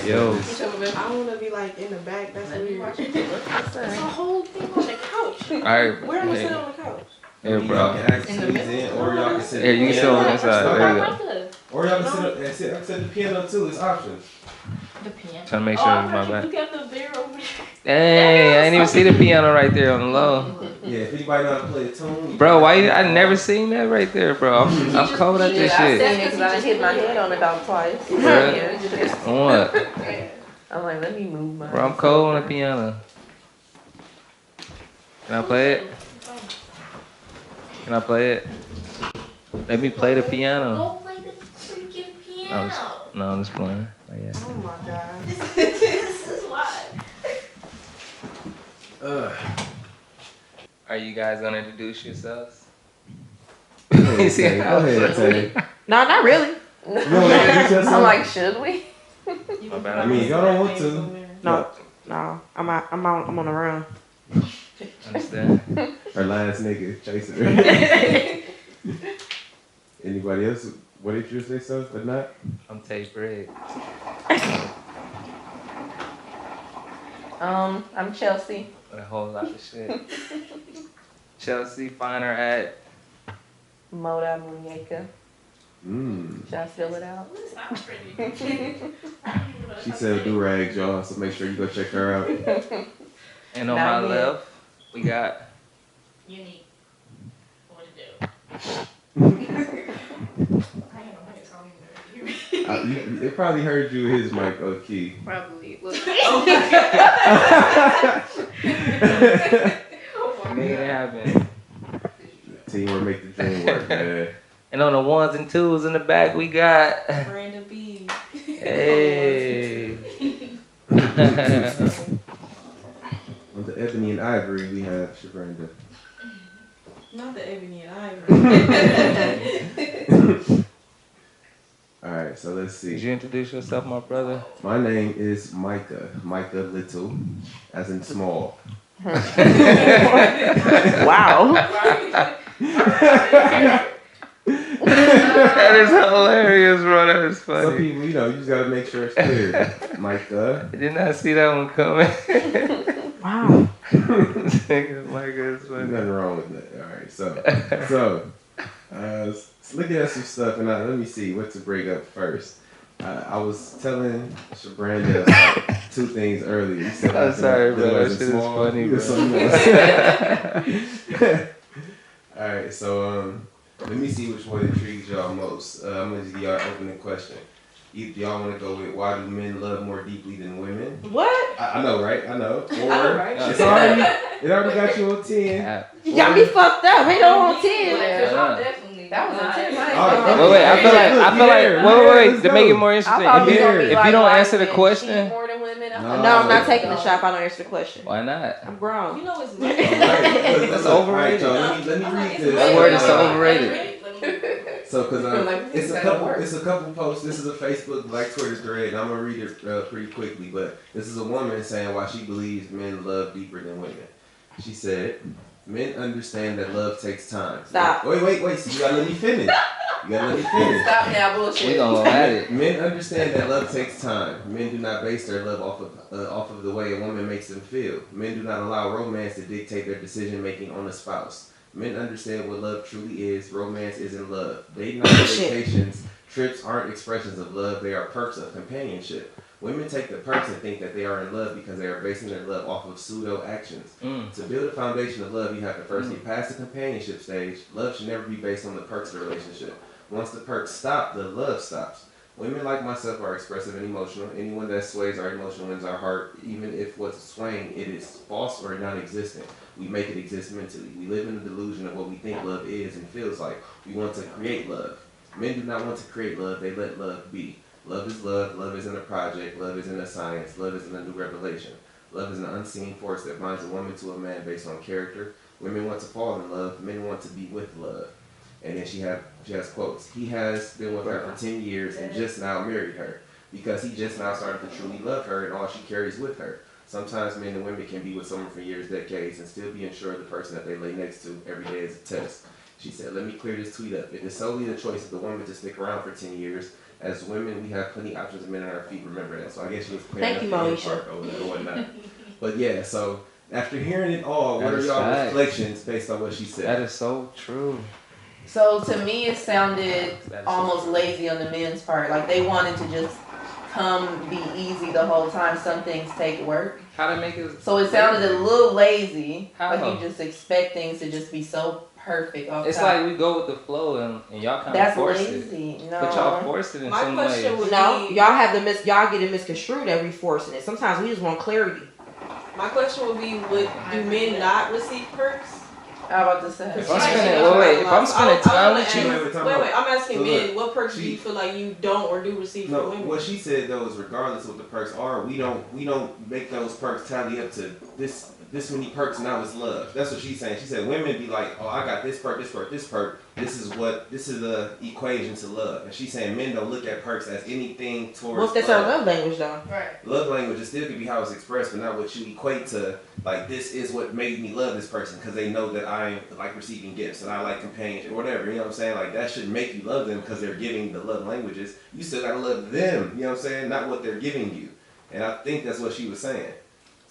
Yo. I want to be like in the back. That's weird. It's a whole thing on the couch. Alright. Where am I sitting on the couch? Here, bro. Y'all can actually squeeze in, or y'all can sit. Here, you can sit on this side. There you go. Or y'all can sit at the piano too. It's options. The piano. Trying to make sure it's my back. You got the bear over there. Hey, I didn't even see the piano right there on the low. Yeah, if anybody know how to play a tune. Bro, why you, I never seen that right there, bro. I'm cold at this I shit. seen it because I hit my head on it about twice. Bruh. On what? I'm like, let me move my. Bro, I'm cold on the piano. Can I play it? Can I play it? Let me play the piano. Go play the freaking piano. I'm just playing. Oh, yeah. Oh my god. This is why. Are you guys gonna introduce yourselves? Go ahead, Tay. No, not really. You don't want to introduce yourself? I'm like, should we? My bad. I mean, y'all don't want to. No. I'm on the run. Understand? Her last nigga chasing her. Anybody else? What did you say so? But not? I'm Tay Briggs. I'm Chelsea. With a whole lot of shit. Chelsea, find her at. Moda Micah. Should I fill it out? She said do rags, y'all, so make sure you go check her out. And on my left, we got. Unique. What to do? They probably heard you his mic, key. Probably. Make it happen. Teamwork make the dream work, man. And on the ones and twos in the back, we got. Brandon B. Hey. On the ebony and ivory, we have Shabranda. Not the ebony and ivory. Alright, so let's see. Did you introduce yourself, my brother? My name is Micah. Micah Little, as in small. Wow. That is hilarious, bro. That is funny. Some people, you just gotta make sure it's clear. Micah. I did not see that one coming. Wow. Micah is funny. Nothing wrong with that. Alright, so let's look at some stuff and let me see what to bring up first. I was telling Shabranda about two things earlier. You said I'm sorry, bro. That shit is funny, bro. Alright, so let me see which one intrigues y'all most. I'm gonna just give y'all an opening question. Either y'all want to go with why do men love more deeply than women? What? I know, right? I know. Or Right. it already got you on 10. You got me fucked up. Ain't no on 10. That was a 10. Wait, I feel like, wait, to make it more interesting, if you don't answer the question. More than women. No, I'm not taking the shot if I don't answer the question. Why not? I'm grown. You know it's That's overrated. Let me read this. That word is so overrated. So, because it's a couple posts. This is a Facebook, like Twitter thread. And I'm gonna read it pretty quickly. But this is a woman saying why she believes men love deeper than women. She said, "Men understand that love takes time." Stop. Wait. So you gotta let me finish. Stop now, bullshit. We gonna go at it. Men understand that love takes time. Men do not base their love off of the way a woman makes them feel. Men do not allow romance to dictate their decision making on a spouse. Men understand what love truly is. Romance isn't love. Dating on vacations, trips aren't expressions of love. They are perks of companionship. Women take the perks and think that they are in love because they are basing their love off of pseudo actions. To build a foundation of love, you have to first get past the companionship stage. Love should never be based on the perks of the relationship. Once the perks stop, the love stops. Women like myself are expressive and emotional. Anyone that sways our emotion wins our heart, even if what's swaying it is false or non-existent. We make it exist mentally. We live in the delusion of what we think love is and feels like. We want to create love. Men do not want to create love, they let love be. Love is love, love isn't a project, love isn't a science, love isn't a new revelation. Love is an unseen force that binds a woman to a man based on character. Women want to fall in love, men want to be with love. And then she has quotes. He has been with her for 10 years and just now married her because he just now started to truly love her and all she carries with her. Sometimes men and women can be with someone for years, decades, and still be unsure of the person that they lay next to every day as a test. She said, "Let me clear this tweet up. It is solely the choice of the woman to stick around for 10 years as women, we have plenty of options of men on our feet. Remember that. So I guess you was Thank you, clearing up Moesha. the part or whatnot. But yeah, so after hearing it all, what That are is y'all facts. reflections based on what she said? That is so true. So to me, it sounded That is almost so true. lazy on the men's part. Like they wanted to just come be easy the whole time. Some things take work. How to make it? So it sounded a little lazy. How? Like you just expect things to just be so perfect off It's top. like we go with the flow and y'all kind of That's force lazy. it. No. But y'all force it in My some question ways. would No, be, y'all have y'all get it misconstrued every forcing it. Sometimes we just want clarity. my question would be, do men not receive perks? How about to say? If I'm spending, if I'm spending time with you, Wait, I'm asking So men, look, what perks do you she- feel like you don't or do receive No, from women? what she said though is regardless of what the perks are, we don't make those perks tally up to this many perks now it's love. That's what she's saying. She said women be like, oh, I got this perk, this perk, this perk. This is the equation to love. And she's saying men don't look at perks as anything towards Well, if that's our love language, though. Right. Love language is still can be how it's expressed, but not what you equate to. Like this is what made me love this person because they know that I like receiving gifts and I like companionship or whatever. You know what I'm saying? Like that shouldn't make you love them because they're giving the love languages. You still gotta love them. You know what I'm saying? Not what they're giving you. And I think that's what she was saying.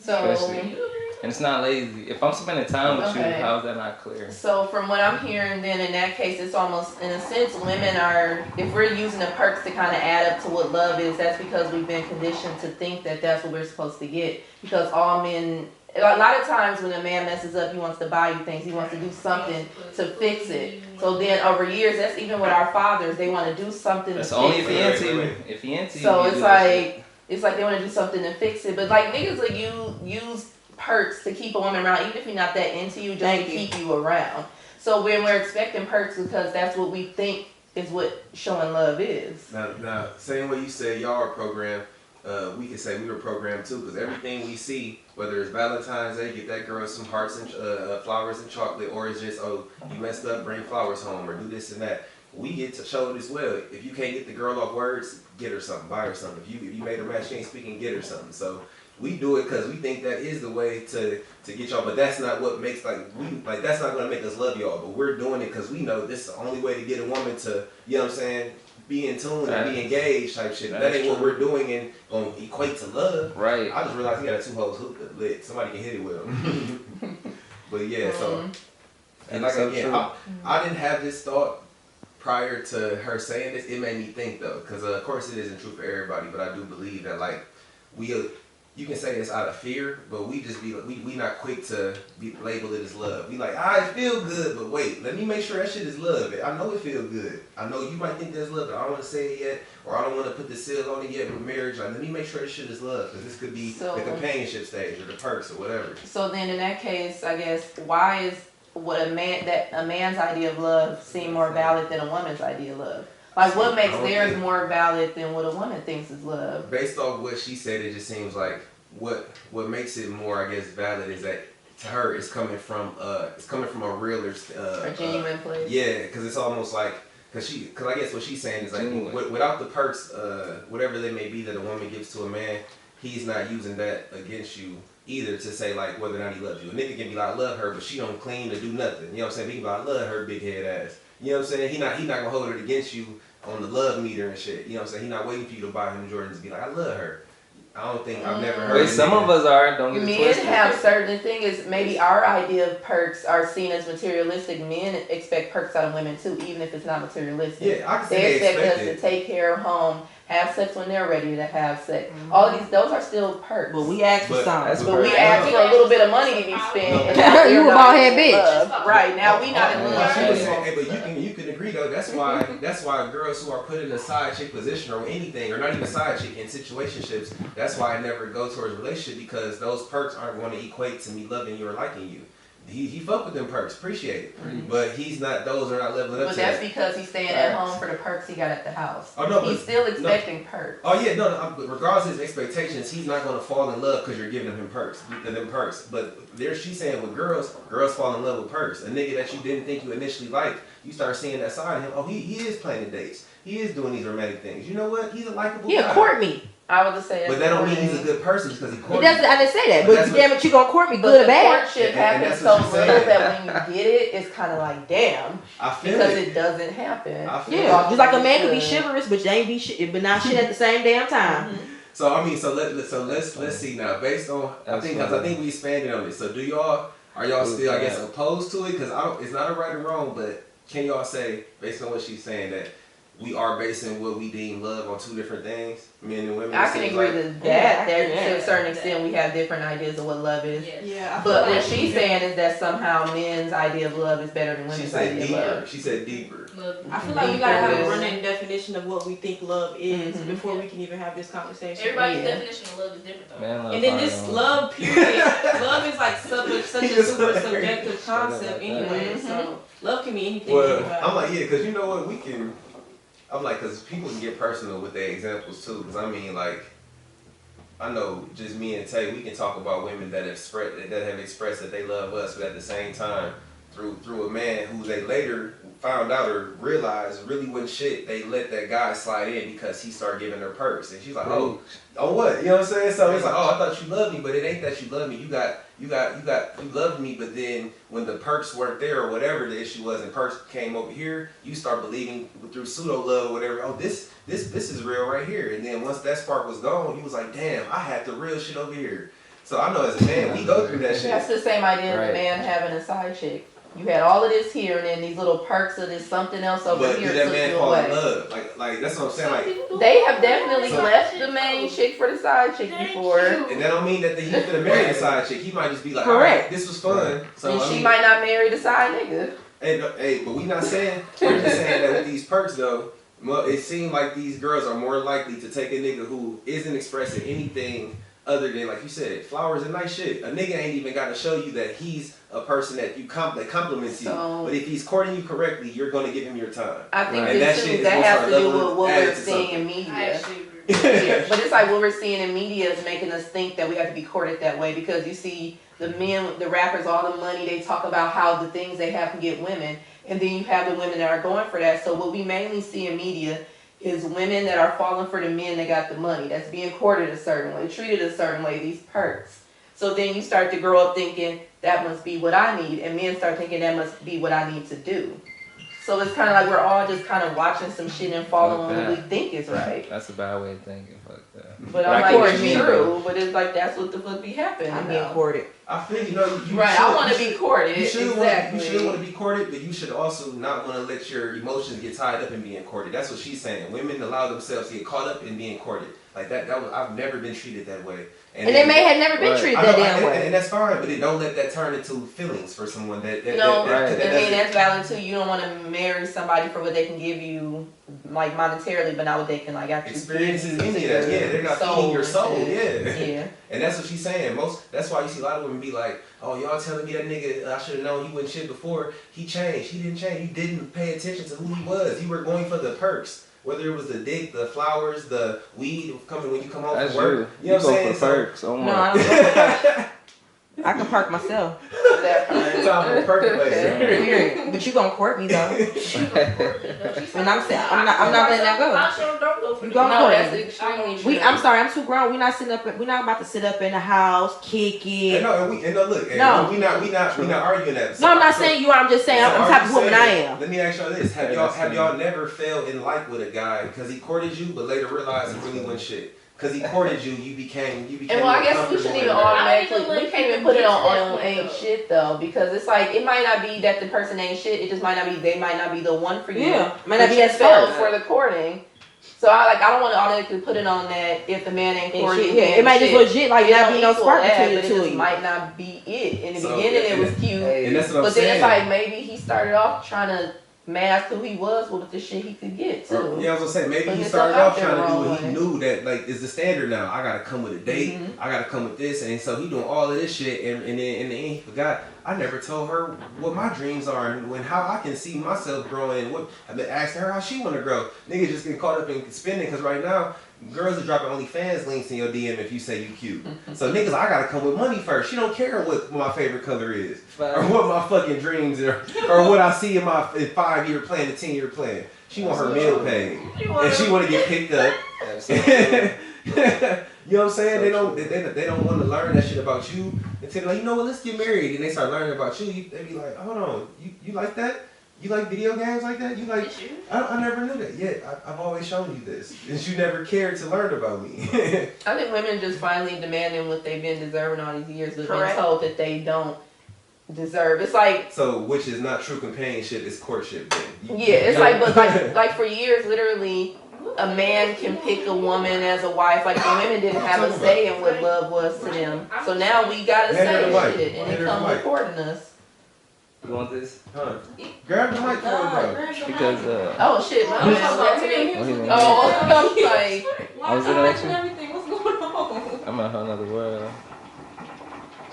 So. Especially- and it's not lazy. If I'm spending time with you, Okay. how is that not clear? So from what I'm hearing, then in that case, it's almost, in a sense, women are, if we're using the perks to kind of add up to what love is, that's because we've been conditioned to think that that's what we're supposed to get. Because all men, a lot of times when a man messes up, he wants to buy you things. He wants to do something to fix it. So then over years, that's even with our fathers, they want to do something That's to only fix if he it. into you. If he into you. So you it's do that shit. like, they want to do something to fix it. But like niggas like you use perks to keep a woman around, even if you're not that into you, just to keep you around. So when we're expecting perks because that's what we think is what showing love is. Now, same way you said y'all are programmed, we can say we were programmed too, because everything we see, whether it's Valentine's Day, get that girl some hearts and flowers and chocolate, or it's just, oh, you messed up, bring flowers home, or do this and that. We get to show it as well. If you can't get the girl off words, get her something, buy her something. If you made her mad, she ain't speaking, get her something. So we do it because we think that is the way to get y'all, but that's not what makes that's not gonna make us love y'all. But we're doing it because we know this is the only way to get a woman to, you know what I'm saying, be in tune and be engaged type shit. That ain't what we're doing and gonna equate to love. Right. I just realized he got a 2 hoes hooked lit. Somebody can hit it with him. But yeah, so and like so again, true. I didn't have this thought prior to her saying this. It made me think though, because of course it isn't true for everybody, but I do believe that like you can say it's out of fear, but we just be we not quick to label it as love. We like, I feel good, but wait, let me make sure that shit is love. I know it feels good. I know you might think that's love, but I don't want to say it yet, or I don't want to put the seal on it yet with marriage. Like, let me make sure this shit is love, because this could be the companionship stage or the perks or whatever. So then in that case, I guess, why is a man's idea of love seem more valid than a woman's idea of love? Like, what makes theirs more valid than what a woman thinks is love? Based off what she said, it just seems like what makes it more, I guess, valid is that to her it's coming from a realer, A genuine place. Yeah, because it's almost like because I guess what she's saying is like without the perks, whatever they may be that a woman gives to a man, he's not using that against you either to say like whether or not he loves you. A nigga can be like, I love her, but she don't clean or do nothing. You know what I'm saying? He can be like, I love her big head ass. You know what I'm saying? He not gonna hold it against you on the love meter and shit. You know what I'm saying? He not waiting for you to buy him Jordans and be like, I love her. I don't think I've never heard. Wait, some of us are. Don't get it Men twisted. have certain things. Maybe our idea of perks are seen as materialistic. Men expect perks out of women too, even if it's not materialistic. Yeah, I can say They expect us it. to take care of home, have sex when they're ready to have sex. All of those are still perks. But we ask for something. But we ask for a little bit of money to be spent. No. And now You we're a not bald-head in bitch. love. Right, now we not in love. Hey, but you can agree though. That's why girls who are put in a side chick position or anything, or not even a side chick in situationships, that's why I never go towards a relationship, because those perks aren't going to equate to me loving you or liking you. He fuck with them perks, appreciate it, but he's not. Those are not leveling up. But to that's that. because he's staying at home for the perks he got at the house. Oh, no, He's but- still expecting perks. Oh yeah, but regardless of his expectations, he's not gonna fall in love because you're giving him perks. But she's saying with girls fall in love with perks. A nigga that you didn't think you initially liked, you start seeing that side of him. Oh, he is planning dates. he is doing these romantic things. You know what? He's a likable He'll guy. court me. I would just say But that don't mean he's a good person because he He courted doesn't. you. I didn't say that. But But that's damn it, you gonna court me, But good or the bad? courtship And happens that's so what she's little saying. that when you get it, it's kind of like damn, I feel because it. it doesn't happen. I feel Yeah, it. just like a man could be Good. chivalrous, but they ain't be shit, but not shit at the same damn time. So I mean, let's see now. Based on I think we expanded on this. So are y'all still I guess opposed to it? Because it's not a right or wrong, but can y'all say based on what she's saying that we are basing what we deem love on two different things, men and women? I can agree with that. There, to a certain extent, we have different ideas of what love is. Yes. Yeah. But what she's saying is that somehow men's idea of love is better than She women's said idea of deeper. love. She said deeper. Look, I feel like we gotta have a Yes. running definition of what we think love is Mhm. before we can even have this conversation. everybody's Yeah. definition of love is different though. Man, love And then hard this on. love period, love is like such a super Yes. subjective concept anyway. Mhm. So love can be anything. Well, anybody. I'm like, yeah, because you know what, I'm like, because people can get personal with their examples too. Because I mean, like, I know just me and Tay, we can talk about women that have expressed that they love us, but at the same time, through a man who they later found out or realized really wasn't shit, they let that guy slide in because he started giving her purse, and she's like, oh what? You know what I'm saying? So it's like, oh, I thought you loved me, but it ain't that you love me. You loved me, but then when the perks weren't there or whatever the issue was, and perks came over here, you start believing through pseudo love or whatever. Oh, this is real right here. And then once that spark was gone, you was like, damn, I had the real shit over here. So I know as a man, we go through that shit. That's the same idea as Right. a man having a side chick. You had all of this here, and then these little perks of this something else over But here did that took man you fall in away. love? Like that's what I'm saying. Like, They have definitely left the main chick for the side chick before. and that don't mean that he's gonna marry the side chick. He might just be like, all Correct. right, this was fun. So And I she mean, might not marry the side nigga. Hey, but we not saying, we're just saying that with these perks though, well, it seems like these girls are more likely to take a nigga who isn't expressing anything other than, like you said, flowers and nice shit. A nigga ain't even got to show you that he's a person that that compliments you. So- But if he's courting you correctly, you're gonna give him your time. I think And that that, shit too, is that gonna has start to do with leveling what added we're to seeing something. in I media. actually agree. Yeah, but it's like what we're seeing in media is making us think that we have to be courted that way, because you see the men, the rappers, all the money, they talk about how the things they have can get women, and then you have the women that are going for that. So what we mainly see in media is women that are falling for the men that got the money, that's being courted a certain way, treated a certain way, these perks. So then you start to grow up thinking that must be what I need, and men start thinking that must be what I need to do. So it's kind of like we're all just kind of watching some shit and following what we think is right. That's a bad way of thinking. Fuck that. But I I'm get like, what you it's mean, true, but it's like that's what the fuck be happening. I'm being now. courted. I feel you Right, I want to be courted. You should Exactly. want to be courted, but you should also not want to let your emotions get tied up in being courted. That's what she's saying. Women allow themselves to get caught up in being courted. Like that was, I've never been treated that way. And they may have never been Right. treated I that know, damn way. and that's fine, but it don't let that turn into feelings for someone that No, Right. I mean doesn't- that's valid too. You don't want to marry somebody for what they can give you, like monetarily, but not what they can like actually experiences give you in to you. That, yeah, your they're not soul feeding your and soul. shit. Yeah. Yeah. And that's what she's saying. That's why you see a lot of women be like, oh, y'all telling me that nigga, I should have known he wasn't shit before. He changed. He didn't change. You didn't pay attention to who he was. You were going for the perks. Whether it was the dick, the flowers, the weed coming when you come home That's from work. you. You know what I'm go saying? for perks. Oh my. No, I don't go for perks. I can park myself. That part. So I'm a percolator. Period. But you gonna court me though. And I'm saying I'm not letting that go. I sure don't go for You the gonna No, court that's me. extremely true. I'm sorry, I'm too grown. We're not about to sit up in the house, kick it. And no, look, and No. we not arguing that. No, I'm not saying you are. I'm just saying I'm the type of woman I am. Let me ask y'all this: Have y'all never fell in like with a guy because he courted you, but later realized he really wasn't shit? Because he courted you, you became. And well, I guess we shouldn't even automatically, we can't even put it on ain't shit though, because it's like, it might not be that the person ain't shit, it just might not be, they might not be the one for you. Yeah, might not be that that fell smart. for the courting. So I don't want to automatically put it on that if the man ain't And courting. shit, yeah, it might just legit like not be no equal spark that, between but the it two just of you. might not be it. In the So, beginning, it and was cute, And that's what I'm but saying. then it's like maybe he started off trying to mask who he was with the shit he could get too. Yeah, I was gonna say maybe But he it's started up off there trying to do wrong what he way. knew that like is the standard now. I gotta come with a date. Mhm. I gotta come with this, and so he doing all of this shit, and then in the end he forgot. I never told her what my dreams are and how I can see myself growing. What I've been asking her how she want to grow. Niggas just get caught up in spending because right now girls are dropping OnlyFans links in your DM if you say you cute. So niggas, I gotta come with money first. She don't care what my favorite color is or what my fucking dreams are or what I see in my 5-year plan, the 10-year plan. She want her meal paid and she want to get picked up. You know what I'm saying? They don't want to learn that shit about you until they're like, you know what, let's get married. And they start learning about you. They be like, hold on, you like that? You like video games like that? You like? I never knew that. Yeah, I've always shown you this, and you never cared to learn about me. I think women just finally demanding what they've been deserving all these years, but being Correct. told that they don't deserve. It's like, So, which is not true companionship, it's courtship. Then. yeah, it's like, but like for years, literally, a man can pick a woman as a wife. Like the women didn't have a say in what love was to them. So now we gotta say shit, and they come recording us. You want this? Huh? Grab the mic for it, Because Oh shit, my man. Oh, I'm like, I was in an action. Everything. What's going on? I'm in another world.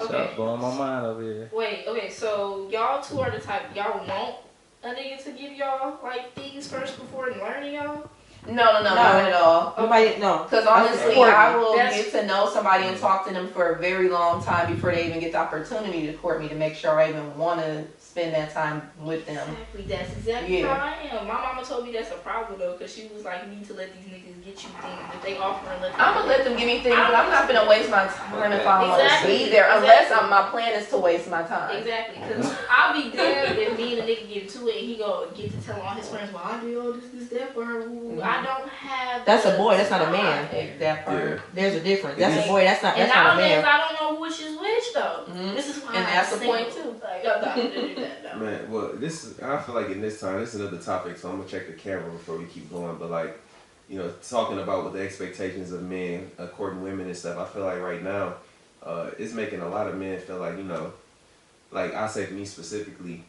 Okay. Shit blowing my mind over here. Wait, okay, so y'all two are the type, y'all want a nigga to give y'all, like, things first before learning y'all? no, not at all. Nobody, no. Because honestly, Courtney. I will That's- get to know somebody and talk to them for a very long time before they even get the opportunity to court me to make sure I even want to spend that time with them. Exactly, that's exactly Yeah. how I am. My mama told me that's a problem though, because she was like, you need to let these niggas get you things if they offer and let them. I'm gonna let them give me things, but I'm not gonna waste my time if I don't want to Exactly, be there, unless exactly. my plan is to waste my time. Exactly, because I'll be damned if me and the nigga get to it and he go get to tell all his friends, well, I do all this, that for her. Ooh, I don't have. That's a the boy. That's not a time. man. That part. Yeah. There's a difference. That's a boy. That's not. And That's not a nowadays, man. I don't know which is which though. Mhm. This is why And I'm that's the single. point, too. Like, I'm not gonna do that. No. Man, well, I feel like in this time, this is another topic, so I'm gonna check the camera before we keep going. But like, you know, talking about what the expectations of men, courting women and stuff, I feel like right now, it's making a lot of men feel like, you know, like I say for me specifically,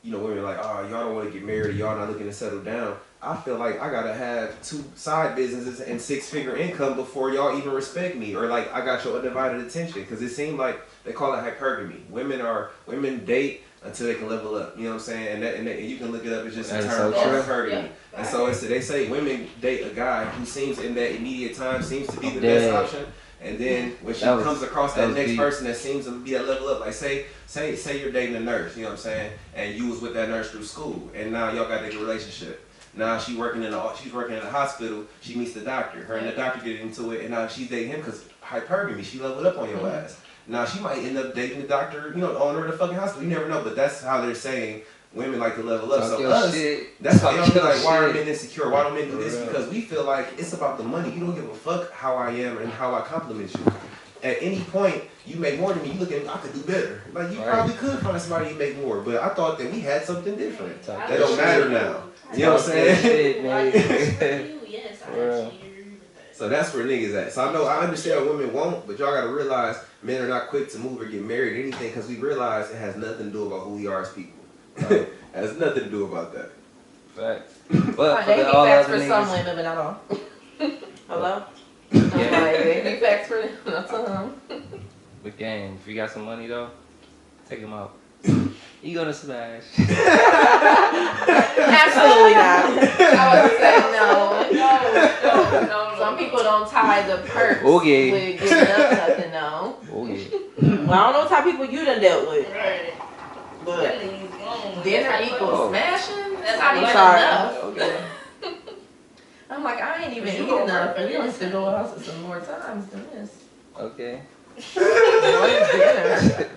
you know, women are like, oh, y'all don't want to get married, y'all not looking to settle down. I feel like I gotta have 2 side businesses and 6-figure income before y'all even respect me, or like I got your undivided attention, because it seems like they call it hypergamy. Women date until they can level up. You know what I'm saying? And you can look it up. It's just a That is term so called true. hypergamy. Yeah. And so they say women date a guy who seems in that immediate time seems to be the Dead. best option. And then when she That was- comes across that that was next deep. person that seems to be a level up, like say you're dating a nurse, you know what I'm saying, and you was with that nurse through school, and now y'all got a relationship. Now she's working in a hospital. She meets the doctor. Her and the doctor get into it, and now she's dating him because hypergamy. She leveled up on your ass. Now she might end up dating the doctor, you know, the owner of the fucking hospital. You never know, but that's how they're saying women like to level up. Talk So your us, shit. that's why y'all be Talk your like, why are shit. men insecure? Why don't men do this? For real. Because we feel like it's about the money. You don't give a fuck how I am and how I compliment you. At any point, you make more than me. You look at me, I could do better. Like you Right. probably could find somebody you make more, but I thought that we had something different. Talk That your don't matter shit. now. You know what I'm Talk your saying? shit, Like, man. for you, yes, I For real. actually agree with that. So that's where niggas at. So I understand what women want, but y'all gotta realize men are not quick to move or get married or anything because we realize it has nothing to do about who we are as people. It has nothing to do about that. Facts. But They for be all facts other for some niggas, women, but not all. Hello. I'm like, they be facts for them, not some. but gang, if you got some money though, take them out. You gonna smash. Absolutely not. I would say no. Some people don't tie the perks Okay. with giving up nothing, no. Oh yeah. Well, I don't know what type of people you done dealt with, Right. but Dinner equals Oh. smashing? That's not I'm even sorry. enough. Okay. I'm like, I ain't even You eating gonna enough. work We for need this. to go out some more times than this. Okay. What is dinner?